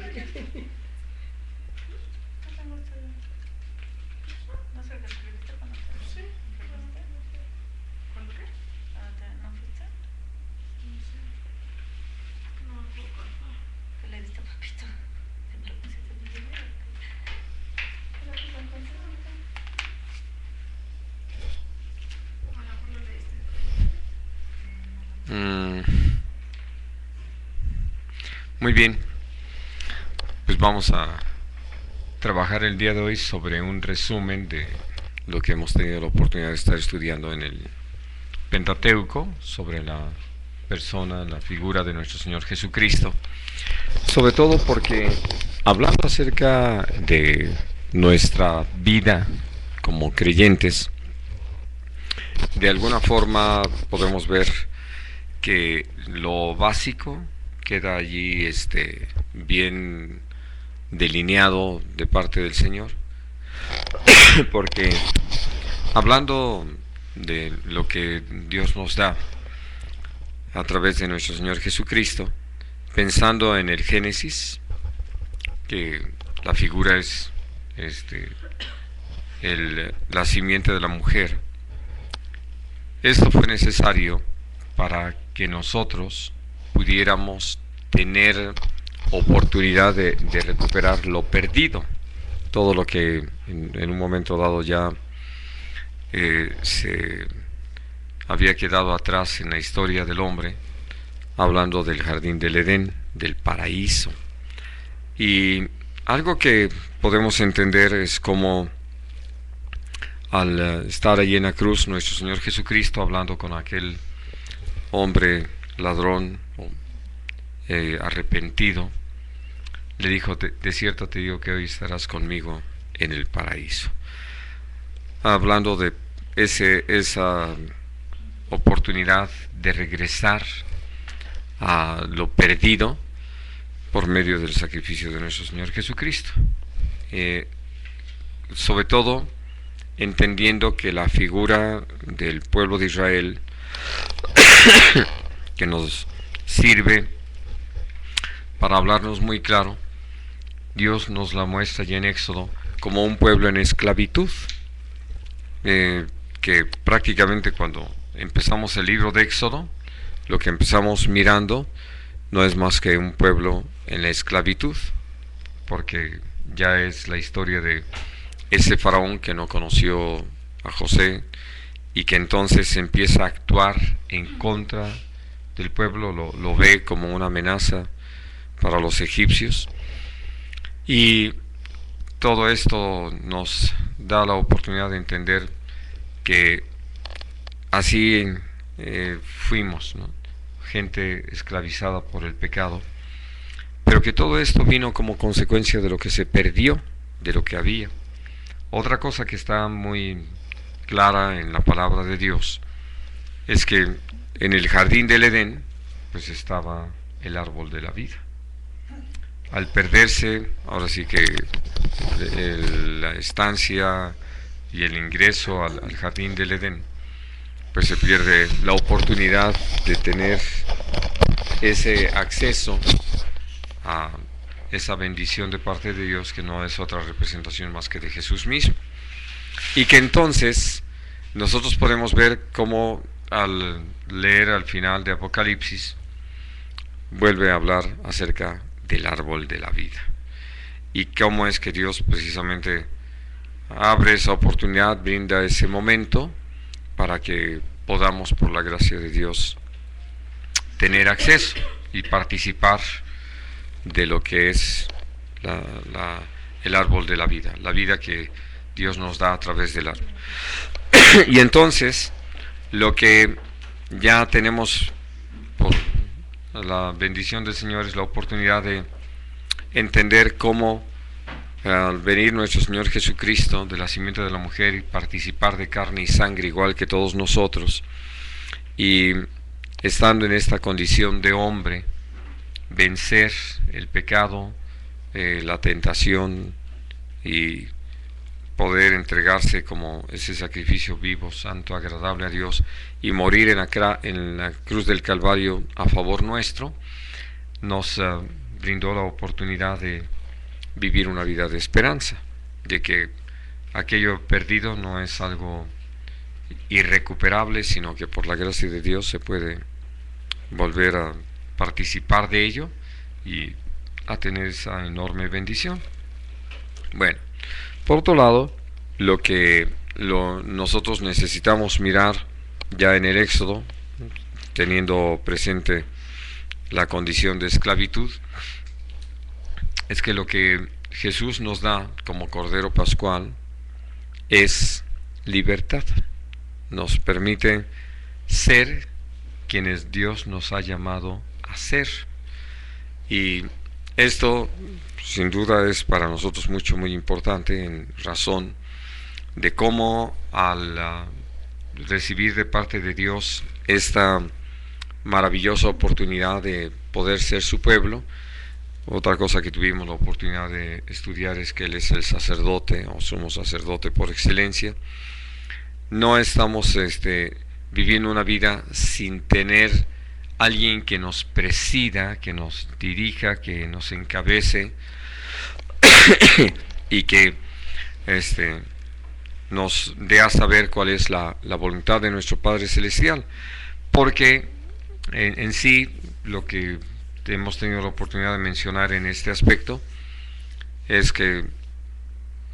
¿No sé qué escribiste cuando te enfermaste? ¿Cuándo qué? ¿No fuiste? No sé. No me puedo acordar. ¿Qué le diste a papito? ¿Que me lo pusiste en el video? ¿Pero que lo encontré ahorita? A lo mejor lo leíste. Muy bien, pues vamos a trabajar el día de hoy sobre un resumen de lo que hemos tenido la oportunidad de estar estudiando en el Pentateuco, sobre la persona, la figura de nuestro Señor Jesucristo, sobre todo porque hablando acerca de nuestra vida como creyentes, de alguna forma podemos ver que lo básico queda allí bien delineado de parte del Señor, porque hablando de lo que Dios nos da a través de nuestro Señor Jesucristo, pensando en el Génesis, que la figura es la simiente de la mujer, esto fue necesario para que nosotros pudiéramos tener oportunidad de recuperar lo perdido, todo lo que en un momento dado ya se había quedado atrás en la historia del hombre, hablando del jardín del Edén, del paraíso. Y algo que podemos entender es como al estar allí en la cruz nuestro Señor Jesucristo hablando con aquel hombre ladrón arrepentido, le dijo: de cierto te digo que hoy estarás conmigo en el paraíso. Hablando de esa oportunidad de regresar a lo perdido por medio del sacrificio de nuestro Señor Jesucristo. Sobre todo entendiendo que la figura del pueblo de Israel que nos sirve para hablarnos muy claro, Dios nos la muestra ya en Éxodo como un pueblo en esclavitud, que prácticamente cuando empezamos el libro de Éxodo, lo que empezamos mirando no es más que un pueblo en la esclavitud, porque ya es la historia de ese faraón que no conoció a José y que entonces empieza a actuar en contra del pueblo, lo ve como una amenaza para los egipcios. Y todo esto nos da la oportunidad de entender que así fuimos, ¿no? Gente esclavizada por el pecado, pero que todo esto vino como consecuencia de lo que se perdió, de lo que había. Otra cosa que está muy clara en la palabra de Dios es que en el jardín del Edén pues estaba el árbol de la vida. Al perderse, ahora sí que la estancia y el ingreso al jardín del Edén, pues se pierde la oportunidad de tener ese acceso a esa bendición de parte de Dios, que no es otra representación más que de Jesús mismo. Y que entonces nosotros podemos ver cómo al leer al final de Apocalipsis vuelve a hablar acerca del árbol de la vida, y cómo es que Dios precisamente abre esa oportunidad, brinda ese momento para que podamos, por la gracia de Dios, tener acceso y participar de lo que es el árbol de la vida que Dios nos da a través del árbol. Y entonces, lo que ya tenemos por la bendición del Señor es la oportunidad de entender cómo al venir nuestro Señor Jesucristo de la simiente de la mujer y participar de carne y sangre igual que todos nosotros, y estando en esta condición de hombre, vencer el pecado, la tentación, y poder entregarse como ese sacrificio vivo, santo, agradable a Dios, y morir en la cruz del Calvario a favor nuestro, nos brindó la oportunidad de vivir una vida de esperanza, de que aquello perdido no es algo irrecuperable, sino que por la gracia de Dios se puede volver a participar de ello y a tener esa enorme bendición. Bueno, por otro lado, lo que nosotros necesitamos mirar ya en el Éxodo, teniendo presente la condición de esclavitud, es que lo que Jesús nos da como Cordero Pascual es libertad. Nos permite ser quienes Dios nos ha llamado a ser. Y esto sin duda es para nosotros muy importante, en razón de cómo al recibir de parte de Dios esta maravillosa oportunidad de poder ser su pueblo. Otra cosa que tuvimos la oportunidad de estudiar es que Él es el sacerdote o sumo sacerdote por excelencia. No estamos viviendo una vida sin tener alguien que nos presida, que nos dirija, que nos encabece y que nos dé a saber cuál es la voluntad de nuestro Padre Celestial. Porque en sí lo que hemos tenido la oportunidad de mencionar en este aspecto es que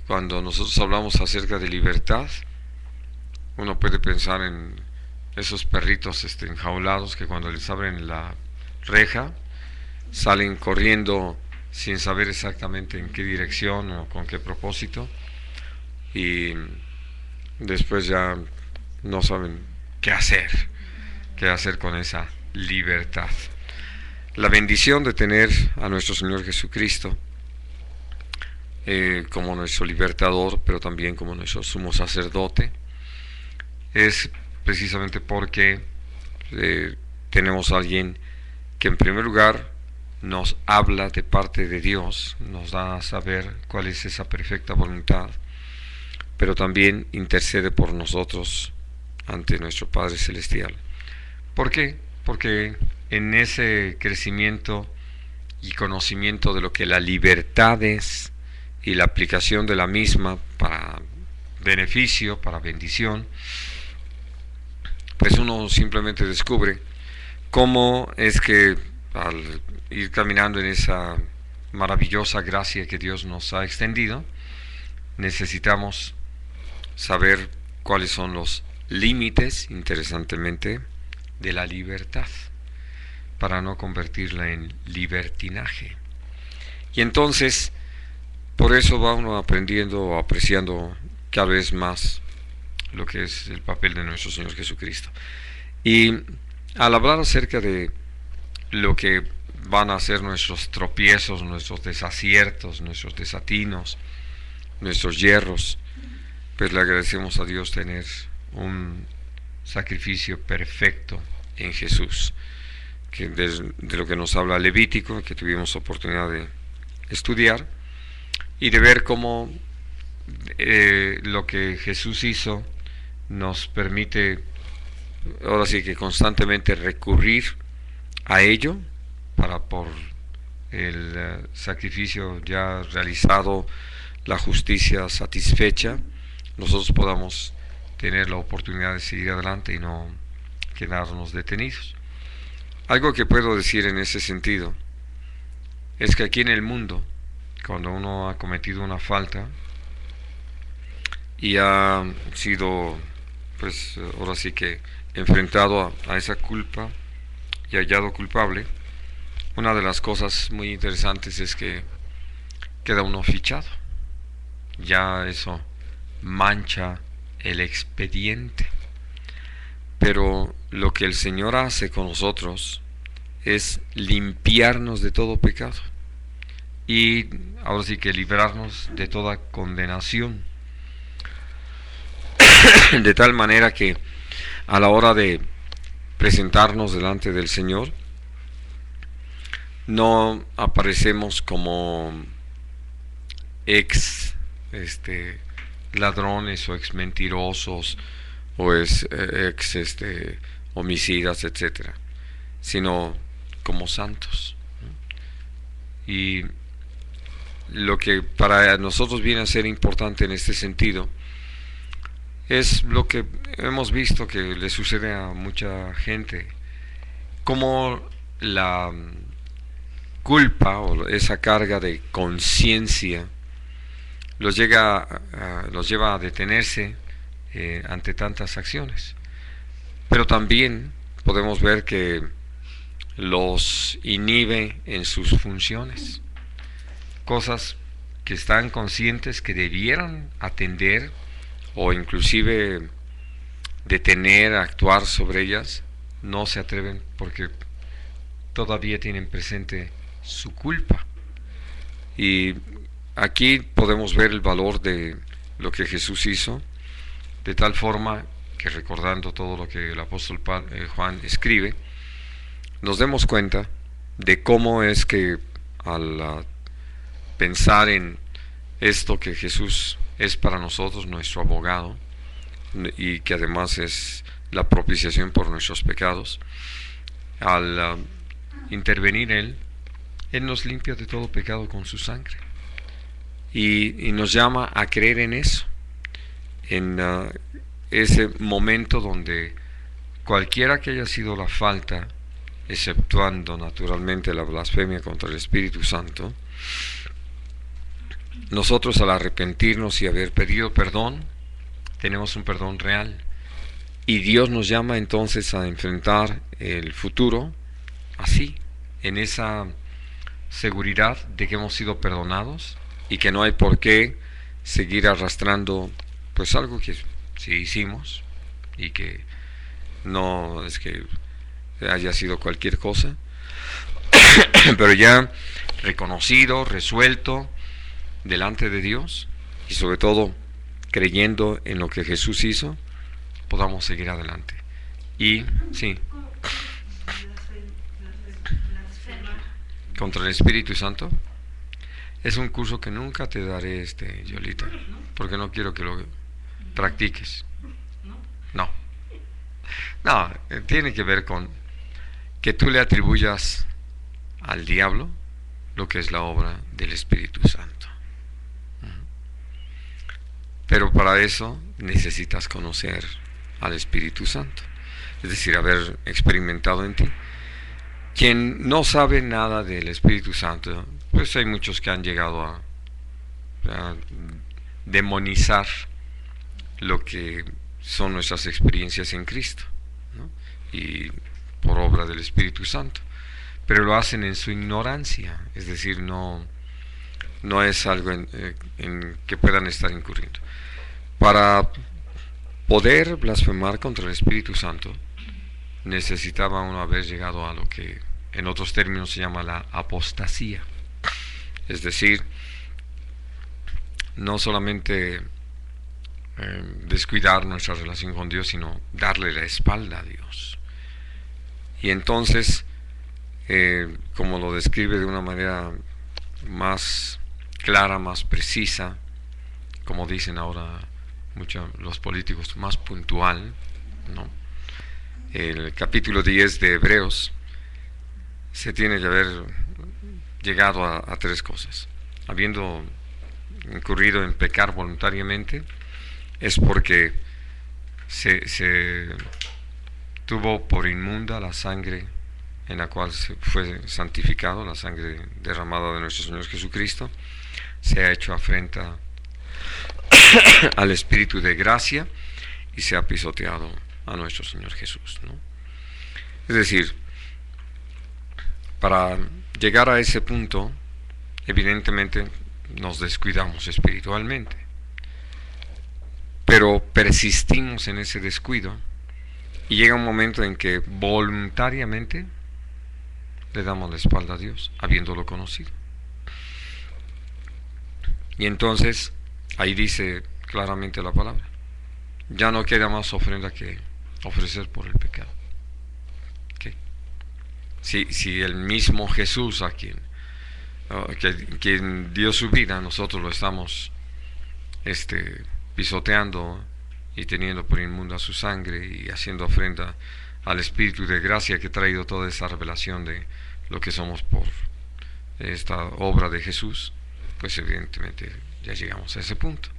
cuando nosotros hablamos acerca de libertad, uno puede pensar en esos perritos enjaulados que cuando les abren la reja salen corriendo sin saber exactamente en qué dirección o con qué propósito, y después ya no saben qué hacer con esa libertad. La bendición de tener a nuestro Señor Jesucristo como nuestro libertador, pero también como nuestro sumo sacerdote, es precisamente porque tenemos a alguien que en primer lugar nos habla de parte de Dios, nos da a saber cuál es esa perfecta voluntad, pero también intercede por nosotros ante nuestro Padre Celestial. ¿Por qué? Porque en ese crecimiento y conocimiento de lo que la libertad es y la aplicación de la misma para beneficio, para bendición, pues uno simplemente descubre cómo es que al ir caminando en esa maravillosa gracia que Dios nos ha extendido, necesitamos saber cuáles son los límites, interesantemente, de la libertad, para no convertirla en libertinaje. Y entonces, por eso va uno aprendiendo o apreciando cada vez más lo que es el papel de nuestro Señor Jesucristo. Y al hablar acerca de lo que van a ser nuestros tropiezos, nuestros desaciertos, nuestros desatinos, nuestros yerros, pues le agradecemos a Dios tener un sacrificio perfecto en Jesús, que de lo que nos habla Levítico, que tuvimos oportunidad de estudiar y de ver cómo lo que Jesús hizo nos permite ahora sí que constantemente recurrir a ello para, por el sacrificio ya realizado, la justicia satisfecha, nosotros podamos tener la oportunidad de seguir adelante y no quedarnos detenidos. Algo que puedo decir en ese sentido es que aquí en el mundo, cuando uno ha cometido una falta y ha sido, pues ahora sí que enfrentado a esa culpa y hallado culpable, una de las cosas muy interesantes es que queda uno fichado. Ya eso mancha el expediente. Pero lo que el Señor hace con nosotros es limpiarnos de todo pecado y ahora sí que librarnos de toda condenación, de tal manera que a la hora de presentarnos delante del Señor no aparecemos como ex ladrones o ex mentirosos o ex homicidas, etcétera, sino como santos. Y lo que para nosotros viene a ser importante en este sentido es lo que hemos visto que le sucede a mucha gente, como la culpa o esa carga de conciencia los lleva a detenerse ante tantas acciones. Pero también podemos ver que los inhibe en sus funciones, cosas que están conscientes que debieran atender o inclusive detener, actuar sobre ellas, no se atreven porque todavía tienen presente su culpa. Y aquí podemos ver el valor de lo que Jesús hizo, de tal forma que, recordando todo lo que el apóstol Juan escribe, nos demos cuenta de cómo es que al pensar en esto, que Jesús es para nosotros nuestro abogado y que además es la propiciación por nuestros pecados, al intervenir Él nos limpia de todo pecado con su sangre y nos llama a creer en eso, en ese momento donde cualquiera que haya sido la falta, exceptuando naturalmente la blasfemia contra el Espíritu Santo, nosotros al arrepentirnos y haber pedido perdón, tenemos un perdón real. Y Dios nos llama entonces a enfrentar el futuro así, en esa seguridad de que hemos sido perdonados y que no hay por qué seguir arrastrando pues algo que sí hicimos y que no es que haya sido cualquier cosa, pero ya reconocido, resuelto delante de Dios y sobre todo creyendo en lo que Jesús hizo, podamos seguir adelante. Y sí, contra el Espíritu Santo es un curso que nunca te daré, Yolita, porque no quiero que lo practiques. No, tiene que ver con que tú le atribuyas al diablo lo que es la obra del Espíritu Santo. Pero para eso necesitas conocer al Espíritu Santo, es decir, haber experimentado en ti. Quien no sabe nada del Espíritu Santo, pues hay muchos que han llegado a demonizar lo que son nuestras experiencias en Cristo, ¿no? Y por obra del Espíritu Santo, pero lo hacen en su ignorancia, es decir, no es algo en que puedan estar incurriendo. Para poder blasfemar contra el Espíritu Santo, necesitaba uno haber llegado a lo que en otros términos se llama la apostasía, es decir, no solamente descuidar nuestra relación con Dios, sino darle la espalda a Dios. Y entonces, como lo describe de una manera más clara, más precisa, como dicen ahora muchos los políticos, más puntual, ¿no? El capítulo 10 de Hebreos se tiene que haber llegado a tres cosas. Habiendo incurrido en pecar voluntariamente, es porque se tuvo por inmunda la sangre en la cual se fue santificado, la sangre derramada de nuestro Señor Jesucristo, se ha hecho afrenta al Espíritu de gracia y se ha pisoteado a nuestro Señor Jesús, ¿no? Es decir, para llegar a ese punto, evidentemente nos descuidamos espiritualmente, pero persistimos en ese descuido y llega un momento en que voluntariamente le damos la espalda a Dios, habiéndolo conocido. Y entonces ahí dice claramente la palabra: ya no queda más ofrenda que ofrecer por el pecado. ¿Okay? Si el mismo Jesús, a quien dio su vida, nosotros lo estamos pisoteando y teniendo por inmunda su sangre y haciendo ofrenda al Espíritu de gracia que ha traído toda esa revelación de lo que somos por esta obra de Jesús, pues evidentemente ya llegamos a ese punto.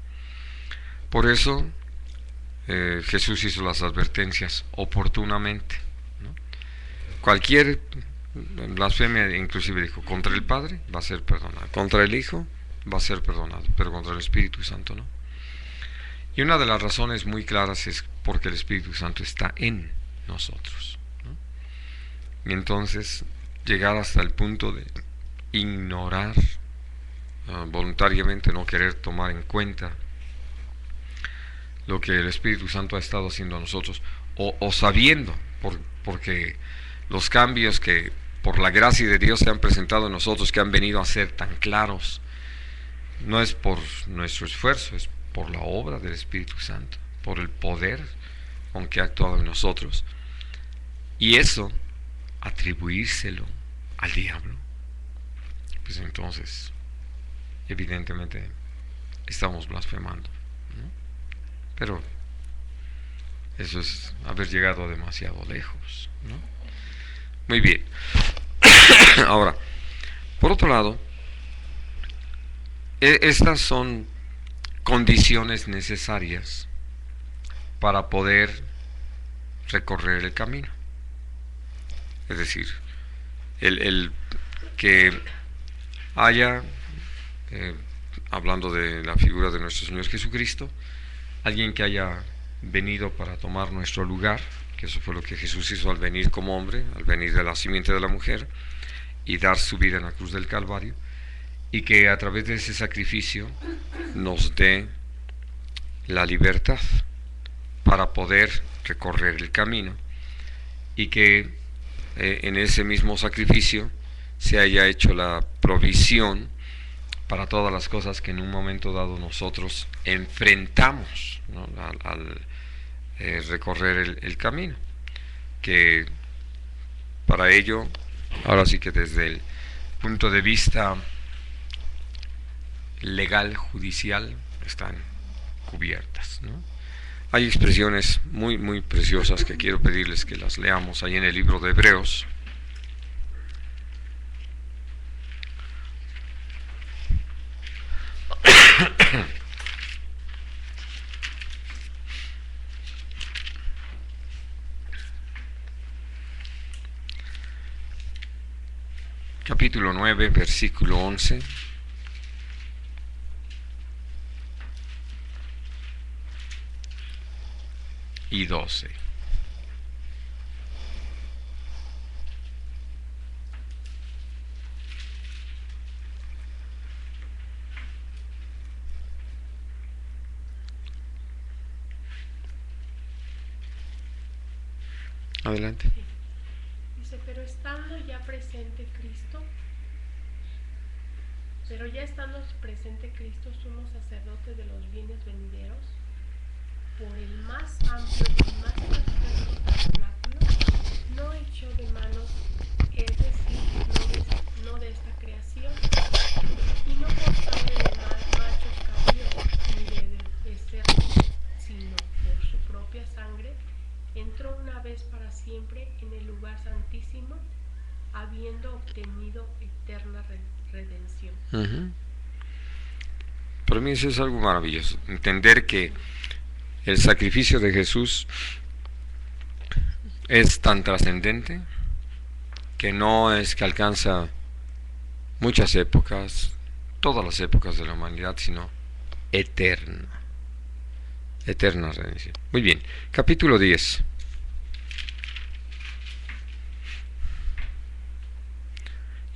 Por eso Jesús hizo las advertencias oportunamente, ¿no? Cualquier blasfemia, inclusive dijo, contra el Padre va a ser perdonado, contra el Hijo va a ser perdonado, pero contra el Espíritu Santo no. Y una de las razones muy claras es porque el Espíritu Santo está en nosotros, ¿no? Y entonces llegar hasta el punto de ignorar voluntariamente, no querer tomar en cuenta lo que el Espíritu Santo ha estado haciendo a nosotros, o sabiendo, porque los cambios que por la gracia de Dios se han presentado en nosotros, que han venido a ser tan claros, no es por nuestro esfuerzo, es por la obra del Espíritu Santo, por el poder con que ha actuado en nosotros. Y eso, atribuírselo al diablo, pues entonces, evidentemente, estamos blasfemando, ¿no? Pero eso es haber llegado demasiado lejos, ¿no? Muy bien. Ahora, por otro lado, estas son condiciones necesarias para poder recorrer el camino. Es decir, el que haya, hablando de la figura de nuestro Señor Jesucristo, alguien que haya venido para tomar nuestro lugar, que eso fue lo que Jesús hizo al venir como hombre, al venir de la simiente de la mujer y dar su vida en la cruz del Calvario, y que a través de ese sacrificio nos dé la libertad para poder recorrer el camino, y que en ese mismo sacrificio se haya hecho la provisión para todas las cosas que en un momento dado nosotros enfrentamos, ¿no? al recorrer el camino, que para ello, ahora sí que desde el punto de vista legal, judicial, están cubiertas, ¿no? Hay expresiones muy, muy preciosas que quiero pedirles que las leamos ahí en el libro de Hebreos. Capítulo 9, versículo 11. Y 12. Adelante. Dice, pero ya estando presente Cristo, sumo sacerdote de los bienes venideros, por el más amplio y más perfecto tabernáculo, no hecho de manos, es decir, no de esta creación, y no por sangre de machos cabríos, ni de becerros, sino por su propia sangre, entró una vez para siempre en el lugar santísimo, habiendo obtenido eterna redención. Para mí eso es algo maravilloso, entender que el sacrificio de Jesús es tan trascendente que no es que alcanza muchas épocas, todas las épocas de la humanidad, sino eterna redención. Muy bien, capítulo 10.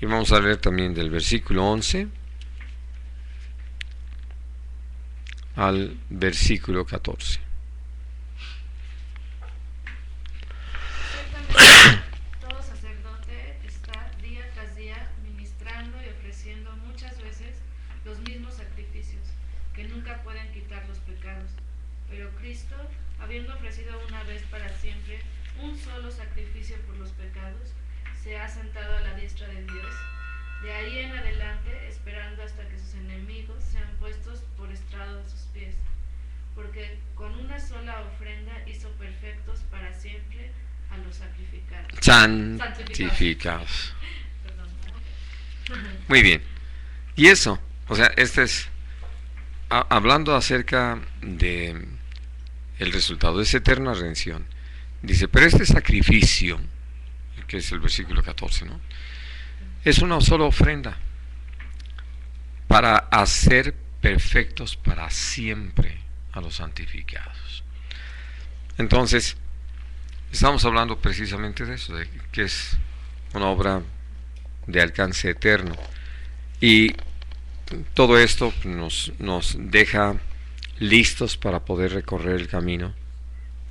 Y vamos a leer también del versículo 11 al versículo 14. Ciertamente, todo sacerdote está día tras día ministrando y ofreciendo muchas veces los mismos sacrificios, que nunca pueden quitar los pecados. Pero Cristo, habiendo ofrecido una vez para siempre un solo sacrificio por los pecados, se ha sentado a la diestra de Dios, de ahí en adelante esperando hasta que sus enemigos sean puestos por estrado de sus pies, porque con una sola ofrenda hizo perfectos para siempre a los sacrificados. Santificados. Muy bien. Y eso, o sea, este es hablando acerca de el resultado de esa eterna redención. Dice, pero este sacrificio, que es el versículo 14, ¿no? Es una sola ofrenda para hacer perfectos para siempre a los santificados. Entonces, estamos hablando precisamente de eso, de que es una obra de alcance eterno. Y todo esto nos deja listos para poder recorrer el camino,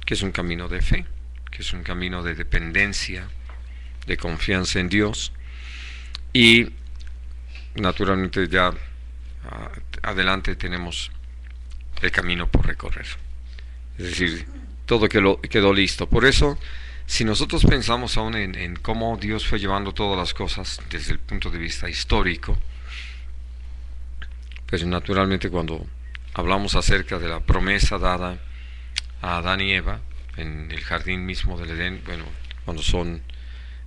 que es un camino de fe, que es un camino de dependencia, de confianza en Dios. Y naturalmente ya adelante tenemos el camino por recorrer. Es decir, todo quedó listo. Por eso, si nosotros pensamos aún en cómo Dios fue llevando todas las cosas desde el punto de vista histórico, pues naturalmente cuando hablamos acerca de la promesa dada a Adán y Eva en el jardín mismo del Edén, bueno, cuando son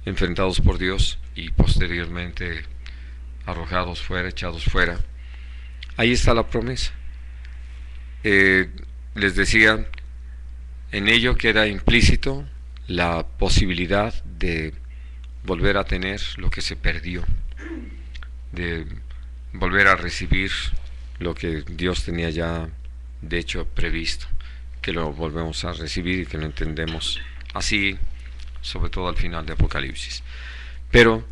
enfrentados por Dios y posteriormente arrojados fuera, echados fuera, ahí está la promesa. Les decía, en ello queda implícito la posibilidad de volver a tener lo que se perdió, de volver a recibir lo que Dios tenía ya de hecho previsto, que lo volvemos a recibir y que lo entendemos así, sobre todo al final de Apocalipsis. Pero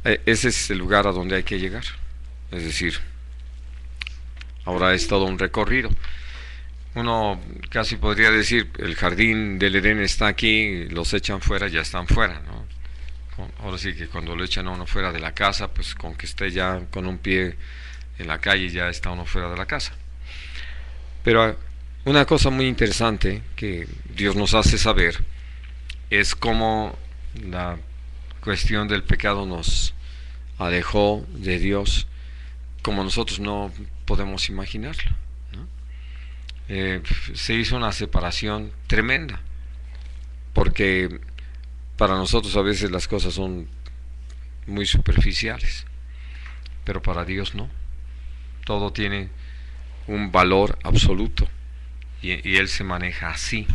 ese es el lugar a donde hay que llegar. Es decir, ahora es todo un recorrido. Uno casi podría decir, el jardín del Edén está aquí, los echan fuera, ya están fuera, ¿no? Ahora sí que cuando lo echan a uno fuera de la casa, pues con que esté ya con un pie en la calle ya está uno fuera de la casa. Pero una cosa muy interesante que Dios nos hace saber es cómo la cuestión del pecado nos alejó de Dios como nosotros no podemos imaginarlo, ¿no? Se hizo una separación tremenda, porque para nosotros a veces las cosas son muy superficiales, pero para Dios no. Todo tiene un valor absoluto y Él se maneja así.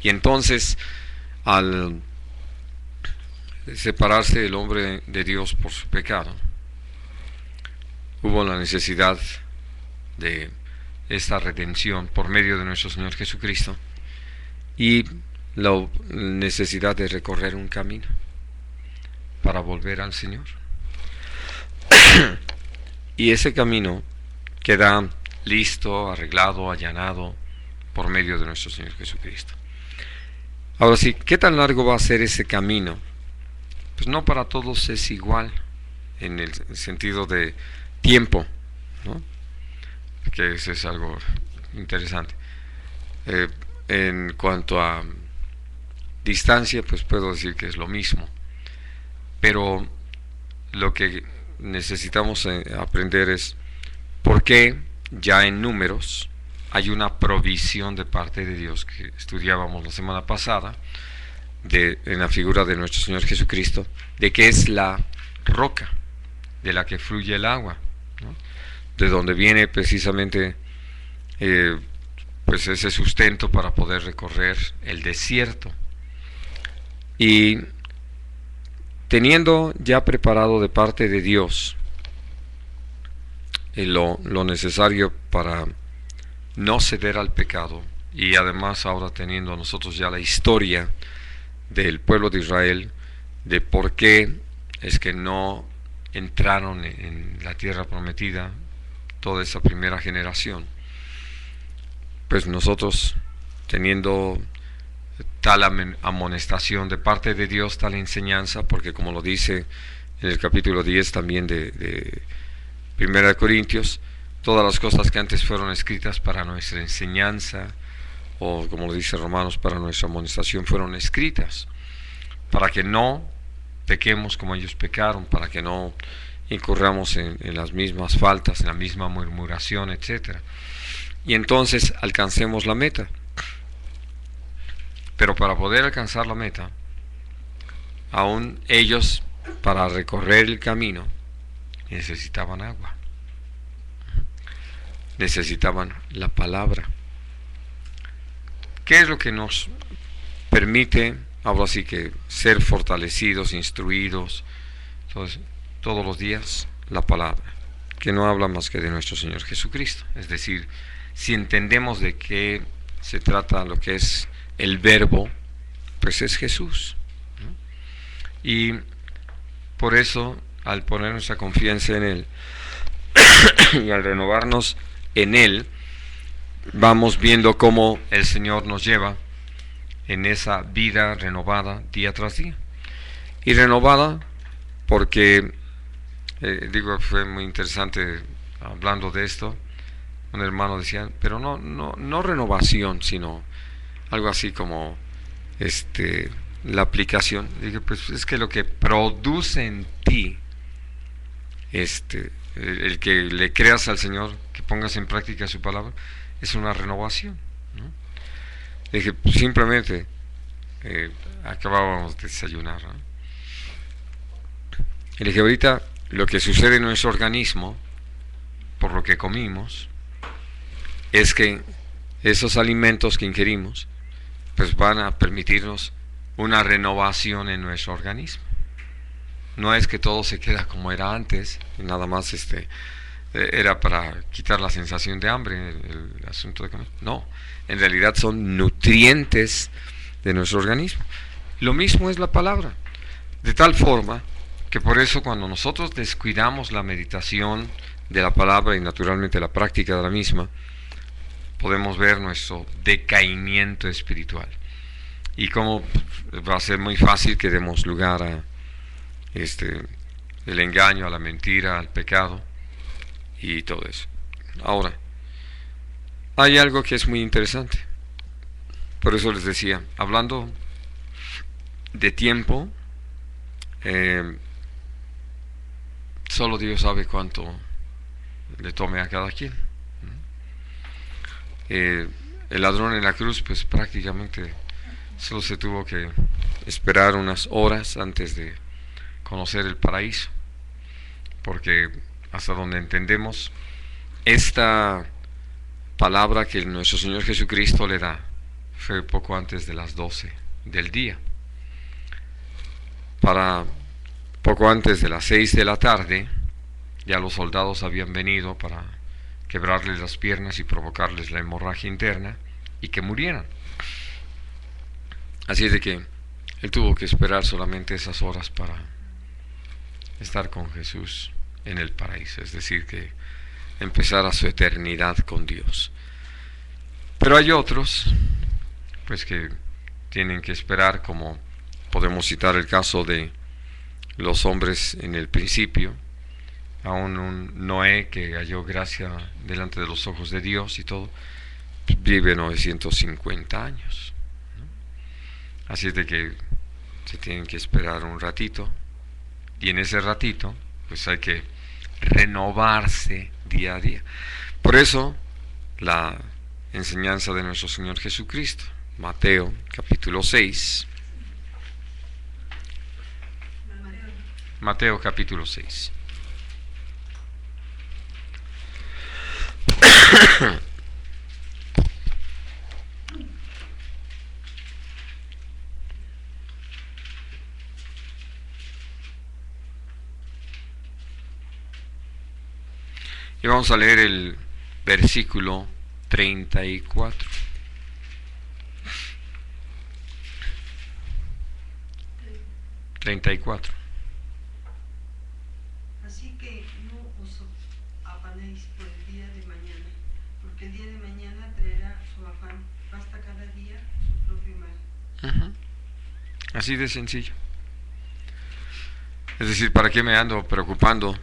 Y entonces, al separarse el hombre de Dios por su pecado, hubo la necesidad de esta redención por medio de nuestro Señor Jesucristo y la necesidad de recorrer un camino para volver al Señor. Y ese camino queda listo, arreglado, allanado por medio de nuestro Señor Jesucristo. Ahora sí, ¿qué tan largo va a ser ese camino? Pues no para todos es igual en el sentido de tiempo, ¿no? Que eso es algo interesante. En cuanto a distancia, pues puedo decir que es lo mismo. Pero lo que necesitamos aprender es por qué ya en Números hay una provisión de parte de Dios, que estudiábamos la semana pasada, en la figura de nuestro Señor Jesucristo, de que es la roca de la que fluye el agua, ¿no? De donde viene precisamente pues ese sustento para poder recorrer el desierto. Y teniendo ya preparado de parte de Dios lo necesario para no ceder al pecado, y además ahora teniendo nosotros ya la historia del pueblo de Israel, de por qué es que no entraron en la tierra prometida toda esa primera generación, pues nosotros, teniendo tal amonestación de parte de Dios, tal enseñanza, porque como lo dice en el capítulo 10 también de 1 Corintios, todas las cosas que antes fueron escritas para nuestra enseñanza, o como lo dice Romanos, para nuestra amonestación, fueron escritas para que no pequemos como ellos pecaron, para que no incurramos en las mismas faltas, en la misma murmuración, etc. Y entonces alcancemos la meta. Pero para poder alcanzar la meta, aún ellos, para recorrer el camino, necesitaban agua. Necesitaban la palabra. ¿Qué es lo que nos permite, ahora sí que, ser fortalecidos, instruidos, todos los días? La palabra, que no habla más que de nuestro Señor Jesucristo. Es decir, si entendemos de qué se trata lo que es el verbo, pues es Jesús, ¿no? Y por eso, al poner nuestra confianza en Él y al renovarnos en Él, vamos viendo cómo el Señor nos lleva en esa vida renovada día tras día. Y renovada porque, fue muy interesante hablando de esto. Un hermano decía, pero no renovación, sino algo así como la aplicación. Dije, pues es que lo que produce en ti, el que le creas al Señor, que pongas en práctica su palabra, es una renovación, ¿no? Dije, simplemente acabábamos de desayunar, ¿no? Y le dije, ahorita lo que sucede en nuestro organismo, por lo que comimos, es que esos alimentos que ingerimos, pues van a permitirnos una renovación en nuestro organismo. No es que todo se queda como era antes, nada más era para quitar la sensación de hambre, el asunto de comer. No, en realidad son nutrientes de nuestro organismo. Lo mismo es la palabra, de tal forma que por eso cuando nosotros descuidamos la meditación de la palabra y naturalmente la práctica de la misma, podemos ver nuestro decaimiento espiritual y cómo va a ser muy fácil que demos lugar a el engaño, a la mentira, al pecado y todo eso. Ahora, hay algo que es muy interesante. Por eso les decía, hablando de tiempo, solo Dios sabe cuánto le tome a cada quien. El ladrón en la cruz, pues prácticamente solo se tuvo que esperar unas horas antes de conocer el paraíso, porque hasta donde entendemos, esta palabra que nuestro Señor Jesucristo le da fue poco antes de las 12 del día. Para poco antes de las 6 de la tarde, ya los soldados habían venido para quebrarles las piernas y provocarles la hemorragia interna y que murieran. Así es de que él tuvo que esperar solamente esas horas para estar con Jesús en el paraíso, es decir, que empezara su eternidad con Dios. Pero hay otros, pues, que tienen que esperar, como podemos citar el caso de los hombres en el principio, aún un Noé que halló gracia delante de los ojos de Dios y todo, vive 950 años, ¿no? Así es de que se tienen que esperar un ratito, y en ese ratito pues hay que renovarse día a día. Por eso la enseñanza de nuestro Señor Jesucristo, Mateo capítulo 6. Mateo capítulo 6. Y vamos a leer el versículo 34. Así que no os afanéis por el día de mañana, porque el día de mañana traerá su afán. Basta cada día su propio mal. Así de sencillo. Es decir, ¿para qué me ando preocupando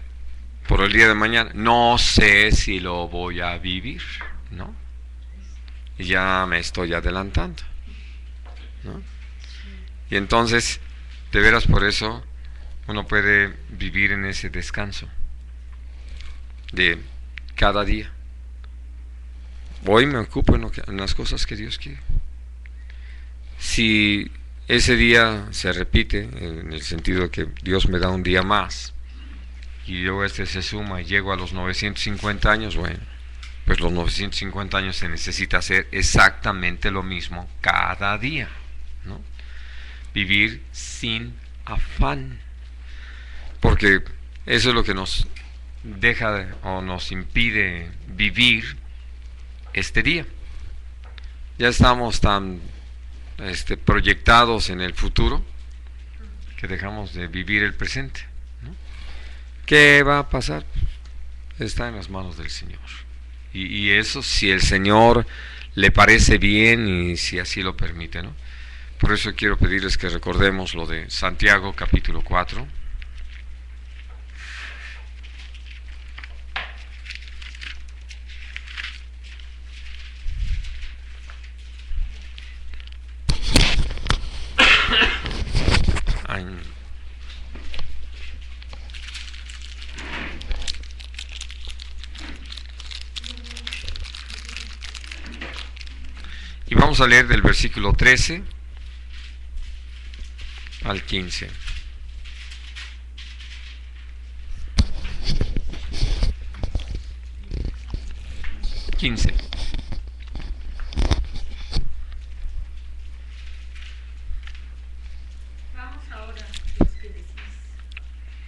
por el día de mañana? No sé si lo voy a vivir, ¿no? Ya me estoy adelantando, ¿no? Y entonces, de veras, por eso uno puede vivir en ese descanso de cada día. Hoy me ocupo en las cosas que Dios quiere. Si ese día se repite, en el sentido de que Dios me da un día más, y luego se suma y llego a los 950 años, bueno, pues los 950 años se necesita hacer exactamente lo mismo cada día, ¿no? Vivir sin afán, porque eso es lo que nos deja o nos impide vivir este día. Ya estamos tan proyectados en el futuro que dejamos de vivir el presente, ¿no? ¿Qué va a pasar? Está en las manos del Señor. Y eso, si el Señor le parece bien y si así lo permite, ¿no? Por eso quiero pedirles que recordemos lo de Santiago capítulo 4. Y vamos a leer del versículo 13 al 15. Vamos ahora, los que decís,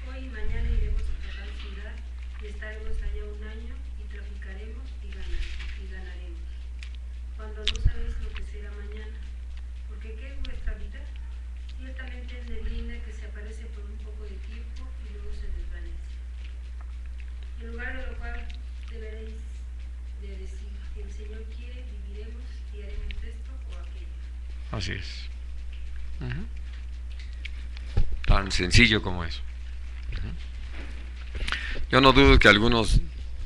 hoy y mañana iremos a tal ciudad y estaremos allá un año y traficaremos y ganaremos. Cuando no sabéis lo que será mañana, porque ¿qué es vuestra vida? Ciertamente es neblina que se aparece por un poco de tiempo y luego se desvanece. En lugar de lo cual deberéis de decir, si el Señor quiere, viviremos y haremos esto o aquello. Así es. Tan sencillo como eso. Yo no dudo que algunos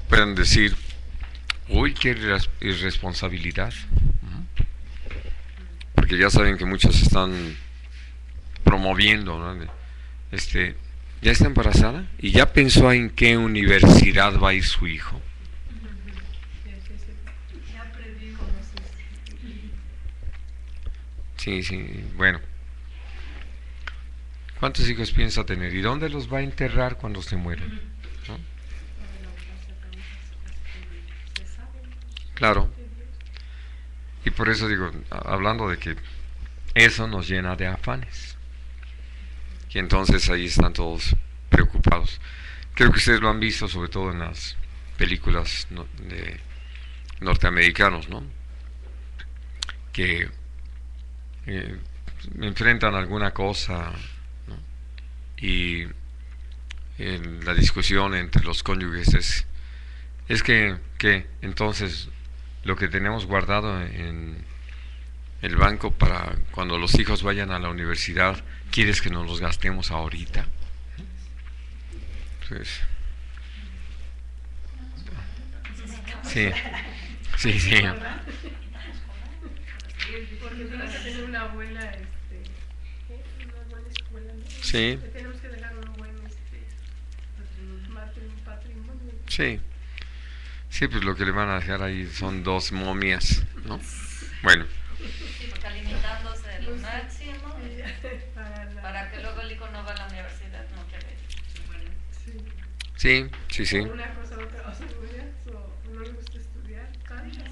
puedan decir, uy, qué irresponsabilidad. Porque ya saben que muchos están promoviendo, ¿no? ¿Ya está embarazada? ¿Y ya pensó en qué universidad va a ir su hijo? Ya previó. Sí, bueno. ¿Cuántos hijos piensa tener? ¿Y dónde los va a enterrar cuando se mueran? ¿No? Claro. Y por eso digo, hablando de que eso nos llena de afanes. Y entonces ahí están todos preocupados. Creo que ustedes lo han visto, sobre todo en las películas de norteamericanos, ¿no? Que enfrentan alguna cosa, ¿no? Y en la discusión entre los cónyuges es que entonces lo que tenemos guardado en el banco para cuando los hijos vayan a la universidad, ¿quieres que nos los gastemos ahorita? Entonces, sí. Porque tienes que tener una buena, una buena escuela, ¿no? Sí. Tenemos que dejar un buen patrimonio. Sí, pues lo que le van a dejar ahí son 2 momias, ¿no? Bueno. Sí, porque alimentándose de lo máximo para que luego el hijo no va a la universidad, no quiere. Sí. Una cosa u otra, o no le gusta estudiar.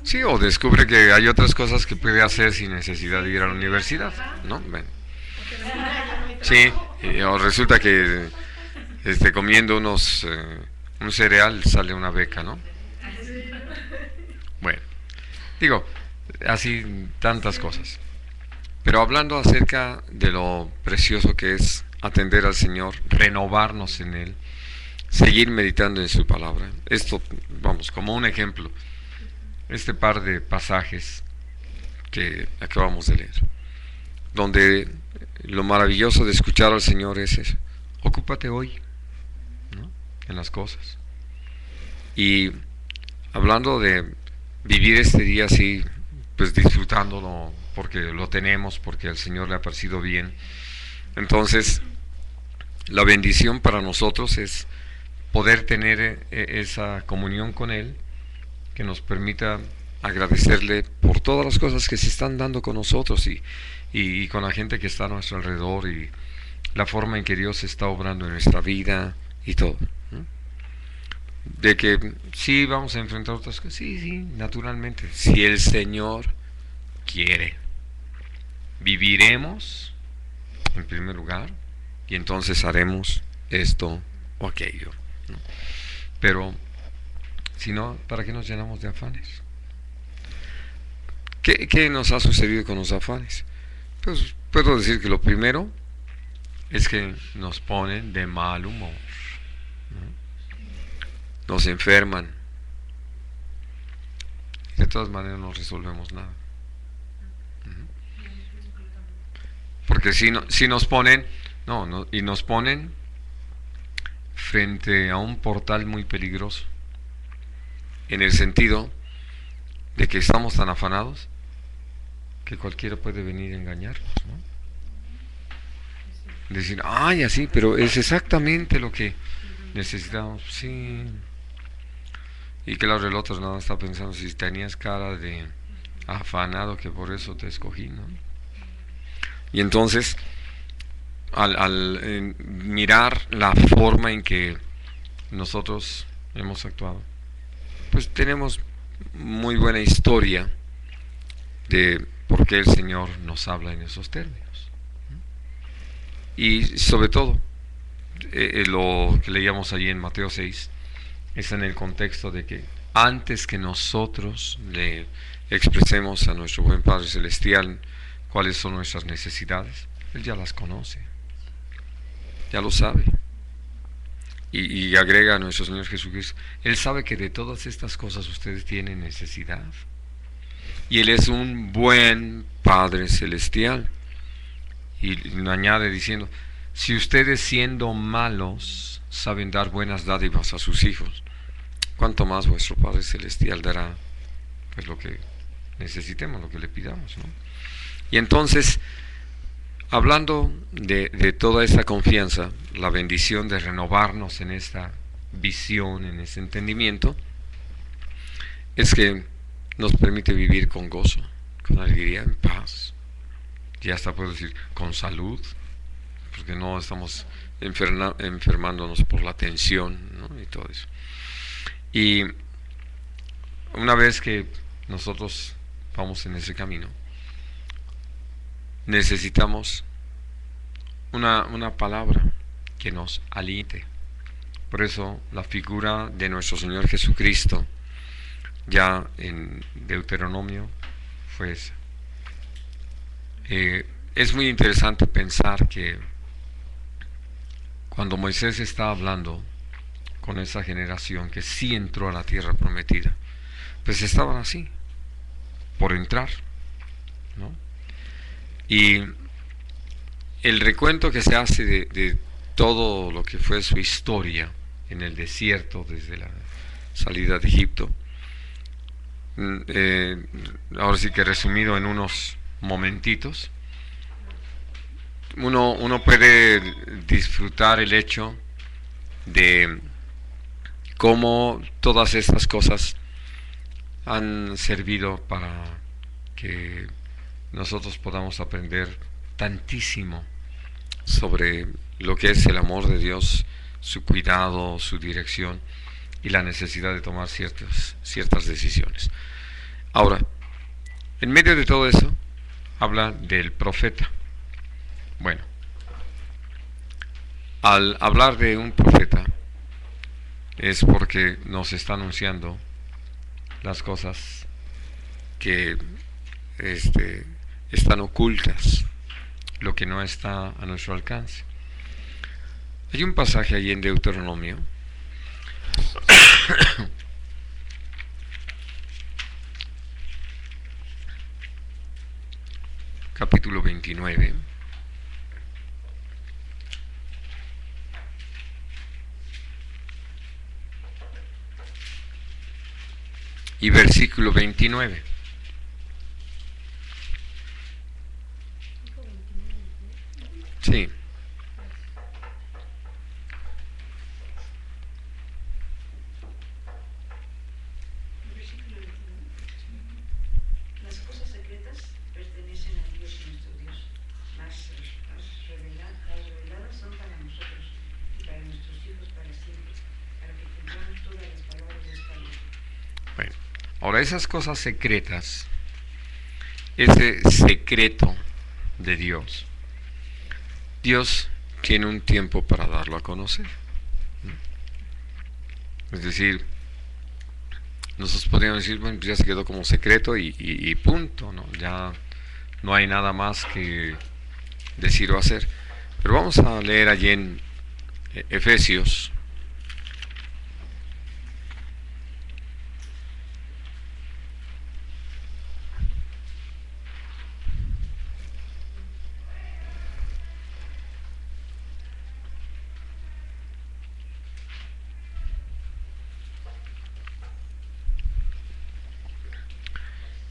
Sí, o descubre que hay otras cosas que puede hacer sin necesidad de ir a la universidad, ¿no? Bueno. Sí, o resulta que comiendo un cereal sale una beca, ¿no? Bueno, digo, así tantas cosas. Pero hablando acerca de lo precioso que es atender al Señor, renovarnos en Él, seguir meditando en su palabra. Esto, vamos, como un ejemplo, este par de pasajes que acabamos de leer, donde lo maravilloso de escuchar al Señor es eso: ocúpate hoy, ¿no?, en las cosas. Y hablando de vivir este día así, pues disfrutándolo porque lo tenemos, porque al Señor le ha parecido bien. Entonces, la bendición para nosotros es poder tener esa comunión con Él, que nos permita agradecerle por todas las cosas que se están dando con nosotros y con la gente que está a nuestro alrededor, y la forma en que Dios está obrando en nuestra vida y todo, ¿no? De que sí vamos a enfrentar otras cosas, sí, naturalmente, si el Señor quiere. Viviremos en primer lugar y entonces haremos esto o aquello, ¿no? Pero si no, ¿para qué nos llenamos de afanes? ¿Qué nos ha sucedido con los afanes? Pues puedo decir que lo primero es que nos ponen de mal humor, ¿no? Nos enferman. De todas maneras no resolvemos nada. Porque si nos ponen, y nos ponen frente a un portal muy peligroso, en el sentido de que estamos tan afanados que cualquiera puede venir a engañarnos, ¿no? Decir, ay, así, pero es exactamente lo que necesitamos, sí. Y claro, el otro nada está pensando, si tenías cara de afanado, que por eso te escogí, ¿no? Y entonces, al mirar la forma en que nosotros hemos actuado, pues tenemos muy buena historia de por qué el Señor nos habla en esos términos. Y sobre todo, lo que leíamos allí en Mateo 6, es en el contexto de que antes que nosotros le expresemos a nuestro buen Padre Celestial cuáles son nuestras necesidades, Él ya las conoce, ya lo sabe. Y agrega a nuestro Señor Jesucristo, Él sabe que de todas estas cosas ustedes tienen necesidad. Y Él es un buen Padre Celestial. Y añade diciendo, si ustedes siendo malos saben dar buenas dádivas a sus hijos, ¿cuánto más vuestro Padre Celestial dará pues lo que necesitemos, lo que le pidamos, ¿no? Y entonces, hablando de toda esta confianza, la bendición de renovarnos en esta visión, en ese entendimiento, es que nos permite vivir con gozo, con alegría, en paz. Y hasta puedo decir, con salud, porque no estamos enfermándonos por la tensión, ¿no? Y todo eso. Y una vez que nosotros vamos en ese camino, necesitamos una palabra que nos aliente. Por eso la figura de nuestro Señor Jesucristo ya en Deuteronomio fue esa. Es muy interesante pensar que cuando Moisés está hablando con esa generación que sí entró a la tierra prometida, pues estaban así, por entrar, ¿no? Y el recuento que se hace de todo lo que fue su historia en el desierto desde la salida de Egipto, ahora sí que resumido en unos momentitos, uno puede disfrutar el hecho de cómo todas estas cosas han servido para que nosotros podamos aprender tantísimo sobre lo que es el amor de Dios, su cuidado, su dirección y la necesidad de tomar ciertas decisiones. Ahora, en medio de todo eso, habla del profeta. Bueno, al hablar de un profeta, es porque nos está anunciando las cosas que están ocultas, lo que no está a nuestro alcance. Hay un pasaje allí en Deuteronomio capítulo 29 y versículo 29. Sí. Las cosas secretas pertenecen a Dios nuestro Dios, mas las reveladas son para nosotros y para nuestros hijos para siempre. Bueno, ahora esas cosas secretas, ese secreto de Dios, Dios tiene un tiempo para darlo a conocer. Es decir, nosotros podríamos decir, bueno, ya se quedó como secreto y punto, ¿no? Ya no hay nada más que decir o hacer. Pero vamos a leer allí en Efesios.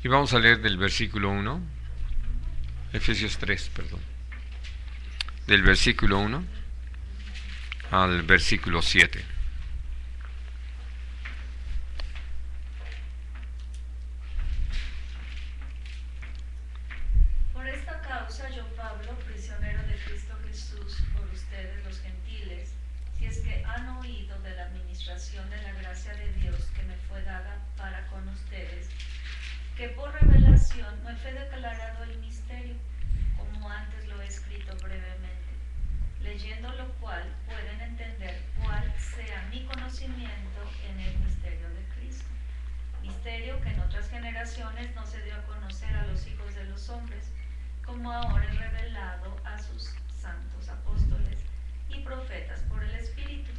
Y vamos a leer del versículo 1, Efesios 3, perdón, del versículo 1 al versículo 7. Por esta causa yo, Pablo, prisionero de Cristo Jesús, por ustedes los gentiles, si es que han oído de la administración de la gracia de Dios que me fue dada para con ustedes, que por revelación me fue declarado el misterio, como antes lo he escrito brevemente, leyendo lo cual pueden entender cuál sea mi conocimiento en el misterio de Cristo, misterio que en otras generaciones no se dio a conocer a los hijos de los hombres, como ahora es revelado a sus santos apóstoles y profetas por el Espíritu,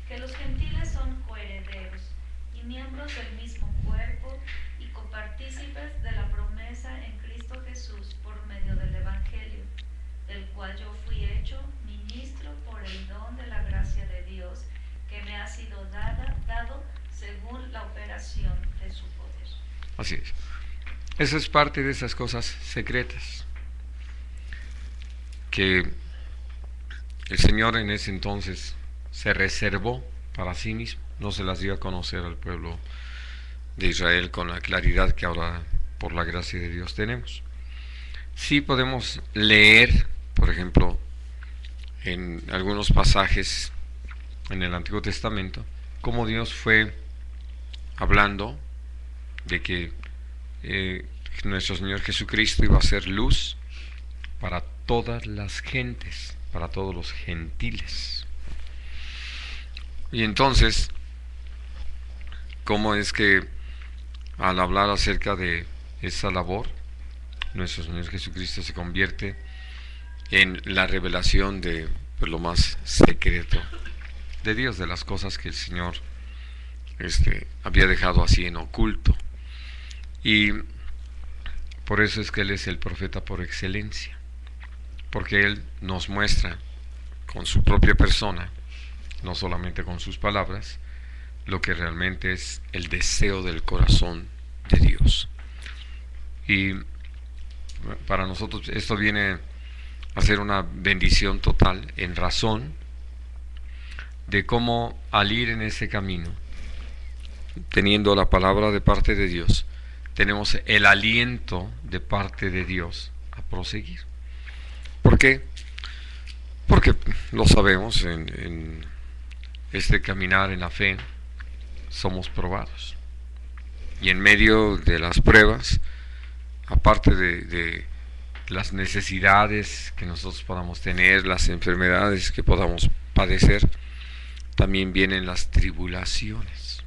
que los gentiles son coherederos y miembros del mismo cuerpo y copartícipes de la promesa en Cristo Jesús por medio del Evangelio, del cual yo fui hecho ministro por el don de la gracia de Dios que me ha sido dado según la operación de su poder. Así es. Esa es parte de esas cosas secretas que el Señor en ese entonces se reservó para sí mismo, no se las dio a conocer al pueblo de Israel con la claridad que ahora por la gracia de Dios tenemos. Sí podemos leer, por ejemplo, en algunos pasajes en el Antiguo Testamento, cómo Dios fue hablando de que nuestro Señor Jesucristo iba a ser luz para todas las gentes, para todos los gentiles. Y entonces, ¿cómo es que al hablar acerca de esa labor, nuestro Señor Jesucristo se convierte en la revelación de lo más secreto de Dios, de las cosas que el Señor había dejado así en oculto? Y por eso es que Él es el profeta por excelencia, porque Él nos muestra con su propia persona, no solamente con sus palabras, lo que realmente es el deseo del corazón de Dios. Y para nosotros esto viene a ser una bendición total en razón de cómo al ir en ese camino, teniendo la palabra de parte de Dios, tenemos el aliento de parte de Dios a proseguir. ¿Por qué? Porque lo sabemos, en este caminar en la fe somos probados. Y en medio de las pruebas, aparte de las necesidades que nosotros podamos tener, las enfermedades que podamos padecer, también vienen las tribulaciones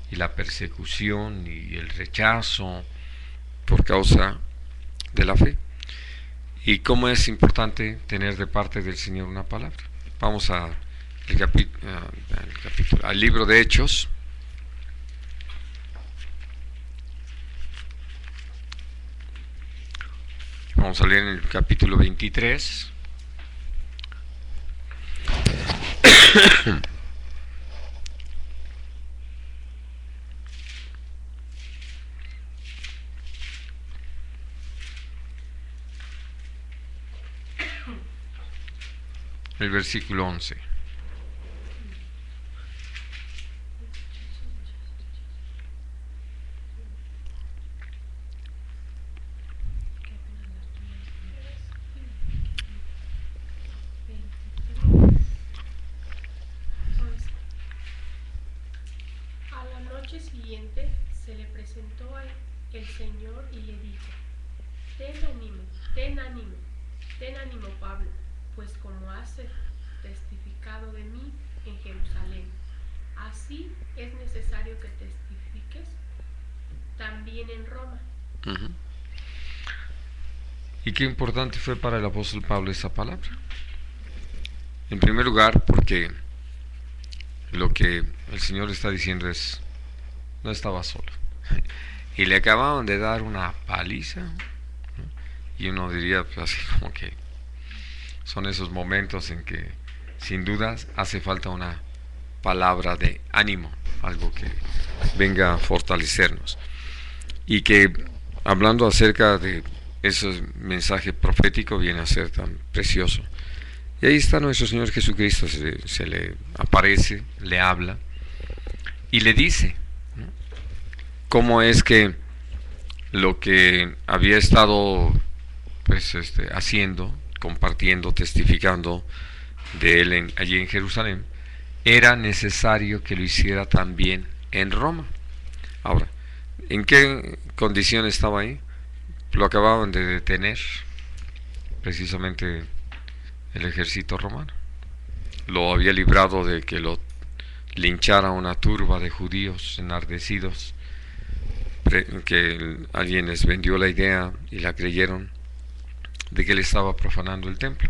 y la persecución y el rechazo por causa de la fe. Y cómo es importante tener de parte del Señor una palabra. Vamos al libro de Hechos. Vamos a leer en el capítulo 23. El versículo 11. A la noche siguiente siguiente se le presentó el Señor y le dijo: ten ánimo Pablo, pues como has testificado de mí en Jerusalén, así es necesario que testifiques también en Roma. Ujú. ¿Y qué importante fue para el apóstol Pablo esa palabra? En primer lugar, porque lo que el Señor está diciendo es, no estaba solo. Y le acababan de dar una paliza, ¿no? Y uno diría, pues, así como que son esos momentos en que sin dudas hace falta una palabra de ánimo, algo que venga a fortalecernos. Y que hablando acerca de ese mensaje profético viene a ser tan precioso. Y ahí está nuestro Señor Jesucristo, se le aparece, le habla y le dice, ¿no?, cómo es que lo que había estado pues haciendo, compartiendo, testificando de él allí en Jerusalén, era necesario que lo hiciera también en Roma. Ahora, ¿en qué condición estaba ahí? Lo acababan de detener precisamente el ejército romano. Lo había librado de que lo linchara una turba de judíos enardecidos, que alguien les vendió la idea y la creyeron de que él estaba profanando el templo.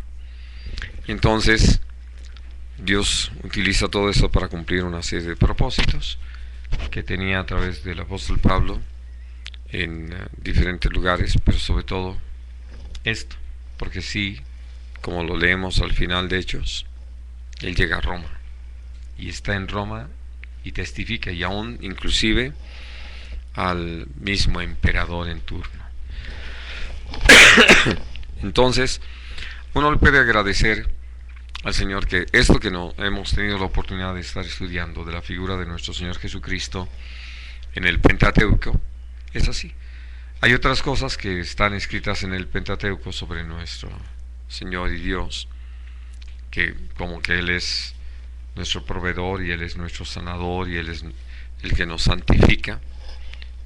Entonces Dios utiliza todo eso para cumplir una serie de propósitos que tenía a través del apóstol Pablo en diferentes lugares, pero sobre todo esto, porque sí, como lo leemos al final de Hechos, él llega a Roma y está en Roma y testifica, y aún inclusive al mismo emperador en turno. Entonces uno le puede agradecer al Señor que esto que no hemos tenido la oportunidad de estar estudiando de la figura de nuestro Señor Jesucristo en el Pentateuco es así. Hay otras cosas que están escritas en el Pentateuco sobre nuestro Señor y Dios, que como que Él es nuestro proveedor y Él es nuestro sanador y Él es el que nos santifica,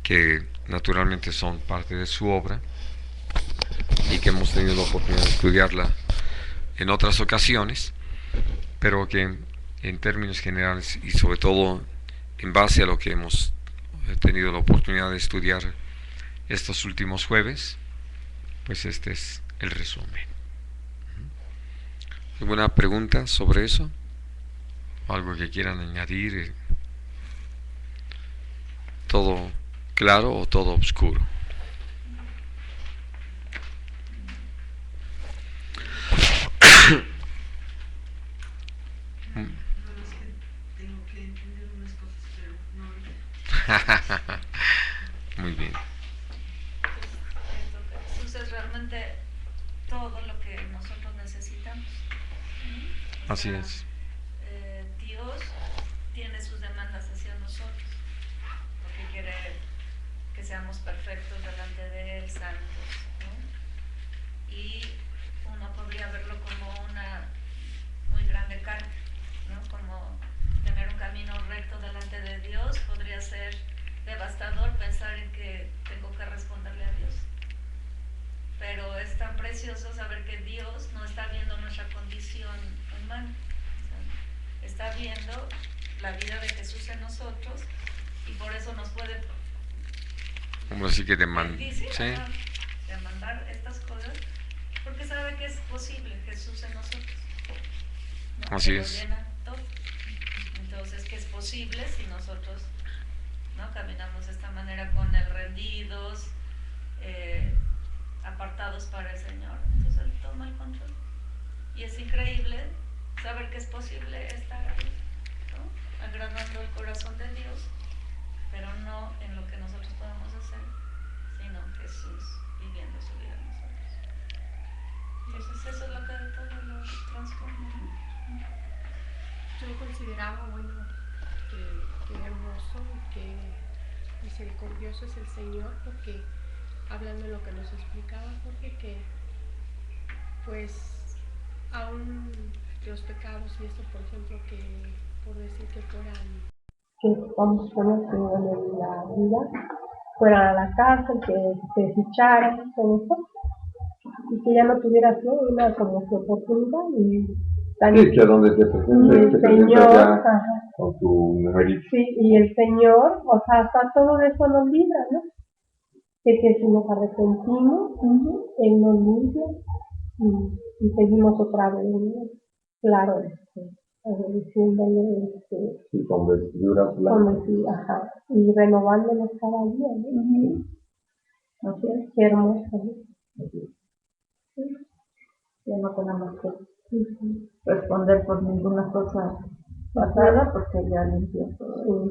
que naturalmente son parte de su obra y que hemos tenido la oportunidad de estudiarla en otras ocasiones, pero que en términos generales y sobre todo en base a lo que hemos tenido la oportunidad de estudiar estos últimos jueves, pues este es el resumen. ¿Alguna pregunta sobre eso? ¿Algo que quieran añadir? ¿Todo claro o todo oscuro? No, es que tengo que entender unas cosas, pero no ahorita. Muy bien. Jesús es realmente todo lo que nosotros necesitamos. Así es. Dios tiene sus demandas hacia nosotros, porque quiere que seamos perfectos delante de Él, santos, ¿no? Y uno podría verlo como una muy grande carga, ¿no? Como tener un camino recto delante de Dios podría ser devastador pensar en que tengo que responderle a Dios. Pero es tan precioso saber que Dios no está viendo nuestra condición humana, o sea, está viendo la vida de Jesús en nosotros y por eso nos puede Como así que demandar estas cosas, porque sabe que es posible Jesús en nosotros, ¿no? Así Que lo es. llena todo. Entonces, que es posible si nosotros, ¿no?, caminamos de esta manera con Él, rendidos, apartados para el Señor. Entonces Él toma el control y es increíble saber que es posible estar ahí, ¿no?, agradando el corazón de Dios, pero no en lo que nosotros podemos hacer, sino Jesús viviendo su vida en nosotros. Entonces eso es lo que de todo lo transforma, ¿no? Yo consideraba, bueno, que hermoso y que misericordioso es el Señor, porque hablando de lo que nos explicaba Jorge, que pues aún los pecados y esto, por ejemplo, que por decir que fueran que vamos con en la vida, fueran a la cárcel, que se ficharan, todo eso, y que ya no tuviera así una como su oportunidad y Sí, que donde te y presentes, el te Señor, presentas ya ajá, con tu mujerito. sí, y el Señor, o sea, hasta todo eso nos libra, ¿no? Que si nos arrepentimos, Él nos limpia y seguimos otra vez, ¿no? Claro, diciéndole, Sí, con vestiduras con blancas. decir, ajá, y renovándonos cada día, ¿no? Así es, qué hermoso, ¿no? Ya no tenemos que responder por ninguna cosa pasada porque ya limpió todo.